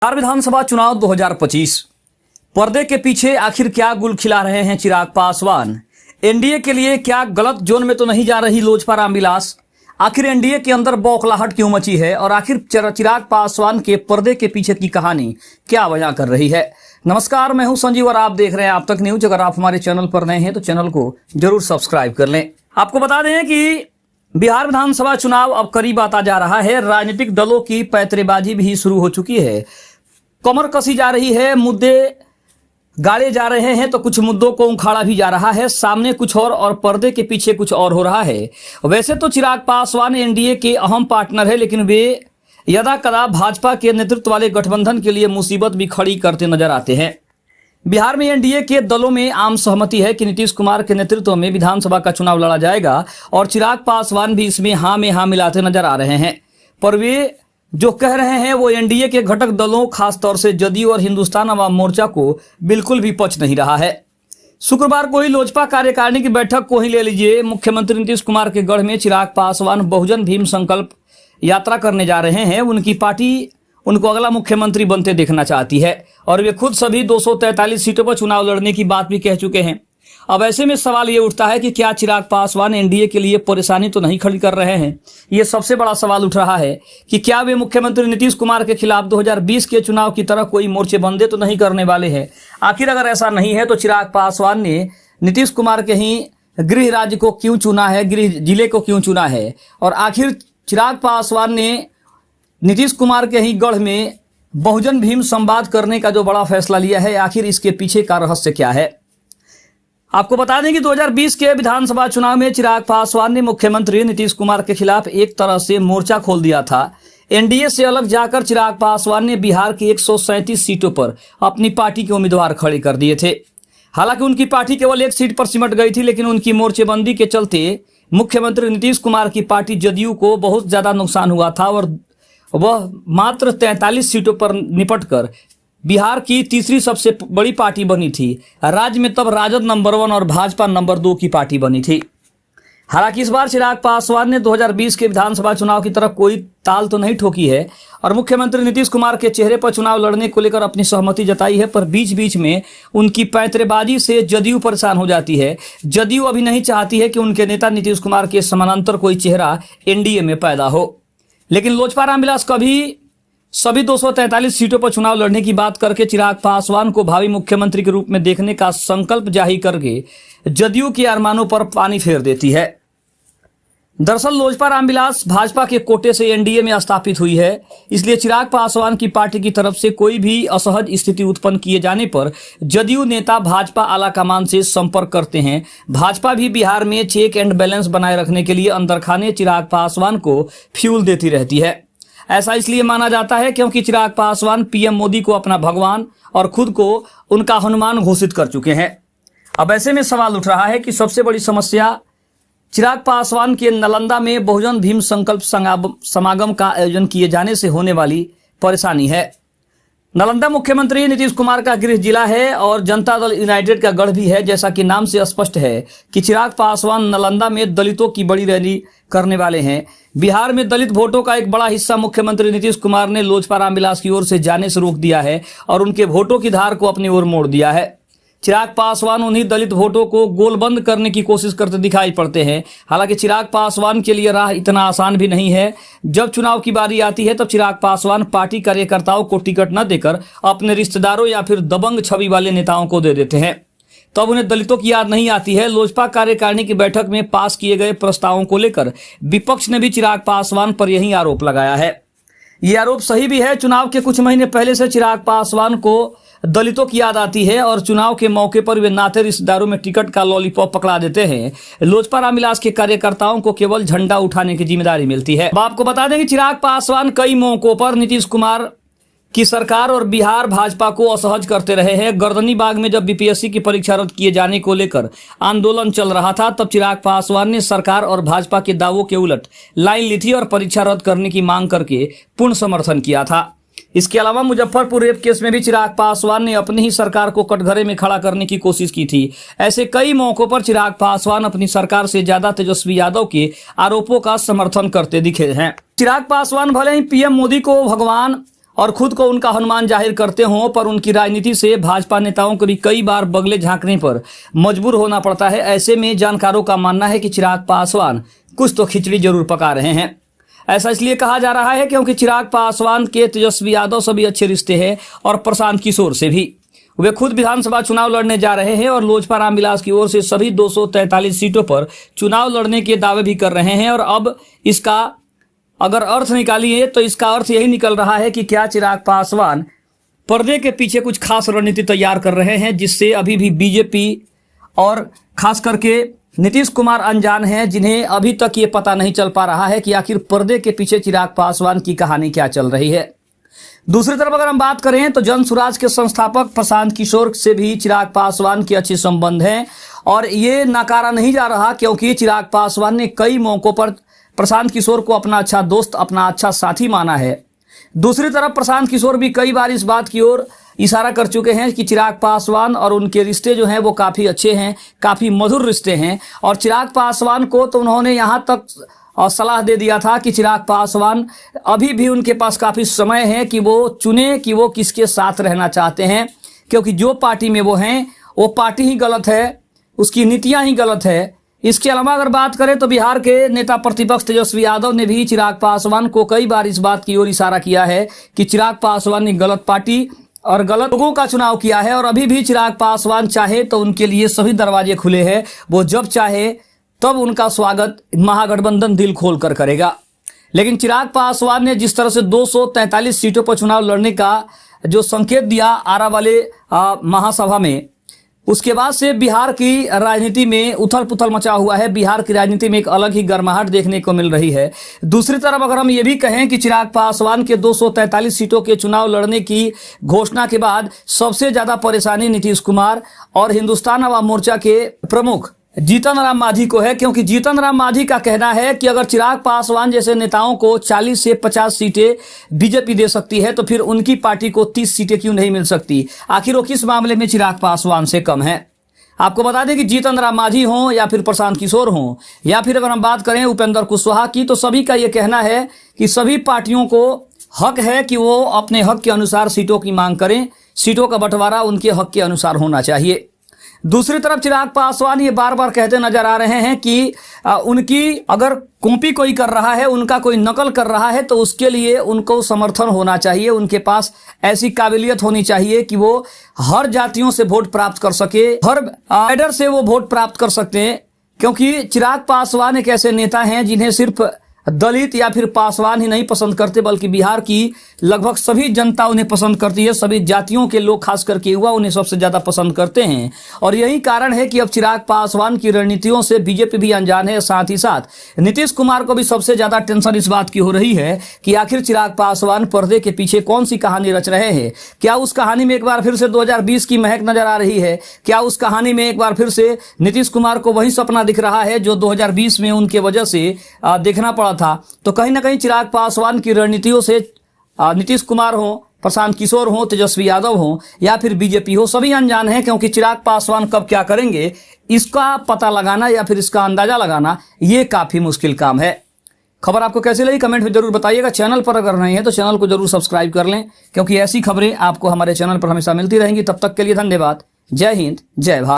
बिहार विधानसभा चुनाव 2025 पर्दे के पीछे आखिर क्या गुल खिला रहे हैं चिराग पासवान। एनडीए के लिए क्या गलत जोन में तो नहीं जा रही लोजपा रामविलास। आखिर एनडीए के अंदर बौखलाहट क्यों मची है और आखिर चिराग पासवान के पर्दे के पीछे की कहानी क्या वजह कर रही है। नमस्कार, मैं हूं संजीव और आप देख रहे हैं आप तक न्यूज। अगर आप हमारे चैनल पर नए हैं तो चैनल को जरूर सब्सक्राइब कर लें। आपको बता दें कि बिहार विधानसभा चुनाव अब करीब आता जा रहा है। राजनीतिक दलों की पैंतरेबाजी भी शुरू हो चुकी है। कमर कसी जा रही है, मुद्दे गाड़े जा रहे हैं तो कुछ मुद्दों को उखाड़ा भी जा रहा है। सामने कुछ और पर्दे के पीछे कुछ और हो रहा है। वैसे तो चिराग पासवान एनडीए के अहम पार्टनर है, लेकिन वे यदा कदा भाजपा के नेतृत्व वाले गठबंधन के लिए मुसीबत भी खड़ी करते नजर आते हैं। बिहार में एनडीए के दलों में आम सहमति है कि नीतीश कुमार के नेतृत्व में विधानसभा का चुनाव लड़ा जाएगा और चिराग पासवान भी इसमें हाँ में हाँ मिलाते नजर आ रहे हैं। पर वे जो कह रहे हैं वो एनडीए के घटक दलों खासतौर से जदयू और हिंदुस्तान अवाम मोर्चा को बिल्कुल भी पच नहीं रहा है। शुक्रवार को ही लोजपा कार्यकारिणी की बैठक को ही ले लीजिए। मुख्यमंत्री नीतीश कुमार के गढ़ में चिराग पासवान बहुजन भीम संकल्प यात्रा करने जा रहे हैं। उनकी पार्टी उनको अगला मुख्यमंत्री बनते देखना चाहती है और वे खुद सभी 243 सीटों पर चुनाव लड़ने की बात भी कह चुके हैं। अब ऐसे में सवाल ये उठता है कि क्या चिराग पासवान एनडीए के लिए परेशानी तो नहीं खड़ी कर रहे हैं। ये सबसे बड़ा सवाल उठ रहा है कि क्या वे मुख्यमंत्री नीतीश कुमार के खिलाफ 2020 के चुनाव की तरह कोई मोर्चेबंदी तो नहीं करने वाले हैं। आखिर अगर ऐसा नहीं है तो चिराग पासवान ने नीतीश कुमार के ही गृह राज्य को क्यों चुना है, गृह जिले को क्यों चुना है, और आखिर चिराग पासवान ने नीतीश कुमार के ही गढ़ में बहुजन भीम संवाद करने का जो बड़ा फैसला लिया है, आखिर इसके पीछे का रहस्य क्या है। आपको बता दें कि 2020 के विधानसभा चुनाव में चिराग पासवान ने मुख्यमंत्री नीतीश कुमार के खिलाफ एक तरह से मोर्चा खोल दिया था। एनडीए से अलग जाकर चिराग पासवान ने बिहार की 137 सीटों पर अपनी पार्टी के उम्मीदवार खड़े कर दिए थे। हालांकि उनकी पार्टी केवल एक सीट पर सिमट गई थी, लेकिन उनकी मोर्चेबंदी के चलते मुख्यमंत्री नीतीश कुमार की पार्टी जदयू को बहुत ज्यादा नुकसान हुआ था और वह मात्र 43 सीटों पर निपटकर बिहार की तीसरी सबसे बड़ी पार्टी बनी थी। राज्य में तब राजद नंबर 1 और भाजपा नंबर 2 की पार्टी बनी थी। हालांकि इस बार चिराग पासवान ने 2020 के विधानसभा चुनाव की तरह कोई ताल तो नहीं ठोकी है और मुख्यमंत्री नीतीश कुमार के चेहरे पर चुनाव लड़ने को लेकर अपनी सहमति जताई है। पर बीच बीच में उनकी पैंतरेबाजी से जदयू परेशान हो जाती है। जदयू अभी नहीं चाहती है कि उनके नेता नीतीश कुमार के समानांतर कोई चेहरा एनडीए में पैदा हो। लेकिन लोजपा रामविलास कभी सभी 243 सीटों पर चुनाव लड़ने की बात करके चिराग पासवान को भावी मुख्यमंत्री के रूप में देखने का संकल्प जाहिर करके जदयू के अरमानों पर पानी फेर देती है। दरअसल लोजपा रामविलास भाजपा के कोटे से एनडीए में स्थापित हुई है, इसलिए चिराग पासवान की पार्टी की तरफ से कोई भी असहज स्थिति उत्पन्न किए जाने पर जदयू नेता भाजपा आलाकमान से संपर्क करते हैं। भाजपा भी बिहार में चेक एंड बैलेंस बनाए रखने के लिए अंदर खाने चिराग पासवान को फ्यूल देती रहती है। ऐसा इसलिए माना जाता है क्योंकि चिराग पासवान पीएम मोदी को अपना भगवान और खुद को उनका हनुमान घोषित कर चुके हैं। अब ऐसे में सवाल उठ रहा है कि सबसे बड़ी समस्या चिराग पासवान के नालंदा में बहुजन भीम संकल्प समागम का आयोजन किए जाने से होने वाली परेशानी है। नालंदा मुख्यमंत्री नीतीश कुमार का गृह जिला है और जनता दल यूनाइटेड का गढ़ भी है। जैसा कि नाम से स्पष्ट है कि चिराग पासवान नालंदा में दलितों की बड़ी रैली करने वाले हैं। बिहार में दलित वोटों का एक बड़ा हिस्सा मुख्यमंत्री नीतीश कुमार ने लोजपा रामविलास की ओर से जाने से रोक दिया है और उनके वोटों की धार को अपनी ओर मोड़ दिया है। चिराग पासवान उन्हीं दलित वोटों को गोलबंद करने की कोशिश करते दिखाई पड़ते हैं। हालांकि चिराग पासवान के लिए राह इतना आसान भी नहीं है। जब चुनाव की बारी आती है तब चिराग पासवान पार्टी कार्यकर्ताओं को टिकट न देकर अपने रिश्तेदारों या फिर दबंग छवि वाले नेताओं को दे देते हैं। तब उन्हें दलितों की याद नहीं आती है। लोजपा कार्यकारिणी की बैठक में पास किए गए प्रस्तावों को लेकर विपक्ष ने भी चिराग पासवान पर यही आरोप लगाया है। ये आरोप सही भी है। चुनाव के कुछ महीने पहले से चिराग पासवान को दलितों की याद आती है और चुनाव के मौके पर वे नाते रिश्तेदारों में टिकट का लॉलीपॉप पकड़ा देते हैं। लोजपा रामविलास के कार्यकर्ताओं को केवल झंडा उठाने की जिम्मेदारी मिलती है। अब आपको बता दें कि चिराग पासवान कई मौकों पर नीतीश कुमार की सरकार और बिहार भाजपा को असहज करते रहे हैं। गर्दनी बाग में जब बीपीएससी की परीक्षा रद्द किए जाने को लेकर आंदोलन चल रहा था, तब चिराग पासवान ने सरकार और भाजपा के दावों के उलट लाइन ली थी और परीक्षा रद्द करने की मांग करके पूर्ण समर्थन किया था। इसके अलावा मुजफ्फरपुर रेप केस में भी चिराग पासवान ने अपनी ही सरकार को कटघरे में खड़ा करने की कोशिश की थी। ऐसे कई मौकों पर चिराग पासवान अपनी सरकार से ज्यादा तेजस्वी यादव के आरोपों का समर्थन करते दिखे हैं। चिराग पासवान भले ही पीएम मोदी को भगवान और खुद को उनका हनुमान जाहिर करते हों, पर उनकी राजनीति से भाजपा नेताओं को भी कई बार बगले झांकने पर मजबूर होना पड़ता है। ऐसे में जानकारों का मानना है कि चिराग पासवान कुछ तो खिचड़ी जरूर पका रहे हैं। ऐसा इसलिए कहा जा रहा है क्योंकि चिराग पासवान के तेजस्वी यादव से भी अच्छे रिश्ते हैं और प्रशांत किशोर से भी। वे खुद विधानसभा चुनाव लड़ने जा रहे हैं और लोजपा रामविलास की ओर से सभी 243 सीटों पर चुनाव लड़ने के दावे भी कर रहे हैं। और अब इसका अगर अर्थ निकालिए तो इसका अर्थ यही निकल रहा है कि क्या चिराग पासवान पर्दे के पीछे कुछ खास रणनीति तैयार कर रहे हैं, जिससे अभी भी बीजेपी और खास करके नीतीश कुमार अनजान हैं, जिन्हें अभी तक ये पता नहीं चल पा रहा है कि आखिर पर्दे के पीछे चिराग पासवान की कहानी क्या चल रही है। दूसरी तरफ अगर हम बात करें तो जन स्वराज के संस्थापक प्रशांत किशोर से भी चिराग पासवान के अच्छे संबंध हैं और ये नकारा नहीं जा रहा, क्योंकि चिराग पासवान ने कई मौकों पर प्रशांत किशोर को अपना अच्छा दोस्त, अपना अच्छा साथी माना है। दूसरी तरफ प्रशांत किशोर भी कई बार इस बात की ओर इशारा कर चुके हैं कि चिराग पासवान और उनके रिश्ते जो हैं वो काफ़ी अच्छे हैं, काफ़ी मधुर रिश्ते हैं। और चिराग पासवान को तो उन्होंने यहाँ तक सलाह दे दिया था कि चिराग पासवान अभी भी उनके पास काफ़ी समय है कि वो चुने कि वो किसके साथ रहना चाहते हैं, क्योंकि जो पार्टी में वो हैं वो पार्टी ही गलत है, उसकी नीतियाँ ही गलत है। इसके अलावा अगर बात करें तो बिहार के नेता प्रतिपक्ष तेजस्वी यादव ने भी चिराग पासवान को कई बार इस बात की ओर इशारा किया है कि चिराग पासवान ने गलत पार्टी और गलत लोगों का चुनाव किया है और अभी भी चिराग पासवान चाहे तो उनके लिए सभी दरवाजे खुले हैं। वो जब चाहे तब उनका स्वागत महागठबंधन दिल खोल कर करेगा। लेकिन चिराग पासवान ने जिस तरह से 243 सीटों पर चुनाव लड़ने का जो संकेत दिया आरा वाले महासभा में, उसके बाद से बिहार की राजनीति में उथल पुथल मचा हुआ है। बिहार की राजनीति में एक अलग ही गर्माहट देखने को मिल रही है। दूसरी तरफ अगर हम ये भी कहें कि चिराग पासवान के 243 सीटों के चुनाव लड़ने की घोषणा के बाद सबसे ज्यादा परेशानी नीतीश कुमार और हिंदुस्तान अवाम मोर्चा के प्रमुख जीतन राम मांझी को है, क्योंकि जीतन राम मांझी का कहना है कि अगर चिराग पासवान जैसे नेताओं को 40 से 50 सीटें बीजेपी दे सकती है तो फिर उनकी पार्टी को 30 सीटें क्यों नहीं मिल सकती। आखिर वो किस मामले में चिराग पासवान से कम है। आपको बता दें कि जीतन राम मांझी हों या फिर प्रशांत किशोर हों या फिर अगर हम बात करें उपेंद्र कुशवाहा की, तो सभी का ये कहना है कि सभी पार्टियों को हक है कि वो अपने हक के अनुसार सीटों की मांग करें। सीटों का बंटवारा उनके हक के अनुसार होना चाहिए। दूसरी तरफ चिराग पासवान ये बार बार कहते नजर आ रहे हैं कि उनकी अगर कॉपी कोई कर रहा है, उनका कोई नकल कर रहा है, तो उसके लिए उनको समर्थन होना चाहिए। उनके पास ऐसी काबिलियत होनी चाहिए कि वो हर जातियों से वोट प्राप्त कर सके, हर कैडर से वो वोट प्राप्त कर सकते हैं। क्योंकि चिराग पासवान एक ऐसे नेता हैं जिन्हें सिर्फ दलित या फिर पासवान ही नहीं पसंद करते, बल्कि बिहार की लगभग सभी जनता उन्हें पसंद करती है। सभी जातियों के लोग, खास करके युवा, उन्हें सबसे ज्यादा पसंद करते हैं। और यही कारण है कि अब चिराग पासवान की रणनीतियों से बीजेपी भी अनजान है। साथ ही साथ नीतीश कुमार को भी सबसे ज्यादा टेंशन इस बात की हो रही है कि आखिर चिराग पासवान पर्दे के पीछे कौन सी कहानी रच रहे हैं। क्या उस कहानी में एक बार फिर से 2020 की महक नजर आ रही है? क्या उस कहानी में एक बार फिर से नीतीश कुमार को वही सपना दिख रहा है जो 2020 में उनके वजह से देखना पड़ा था? तो कहीं ना कहीं चिराग पासवान की रणनीतियों से नीतीश कुमार हो, प्रशांत किशोर हो, तेजस्वी यादव हो या फिर बीजेपी हो, सभी अनजान हैं। क्योंकि चिराग पासवान कब क्या करेंगे इसका पता लगाना या फिर इसका अंदाजा लगाना ये काफी मुश्किल काम है। खबर आपको कैसी लगी कमेंट में जरूर बताइएगा। चैनल पर अगर नहीं है तो चैनल को जरूर सब्सक्राइब कर लें, क्योंकि ऐसी खबरें आपको हमारे चैनल पर हमेशा मिलती रहेंगी। तब तक के लिए धन्यवाद। जय हिंद, जय भारत।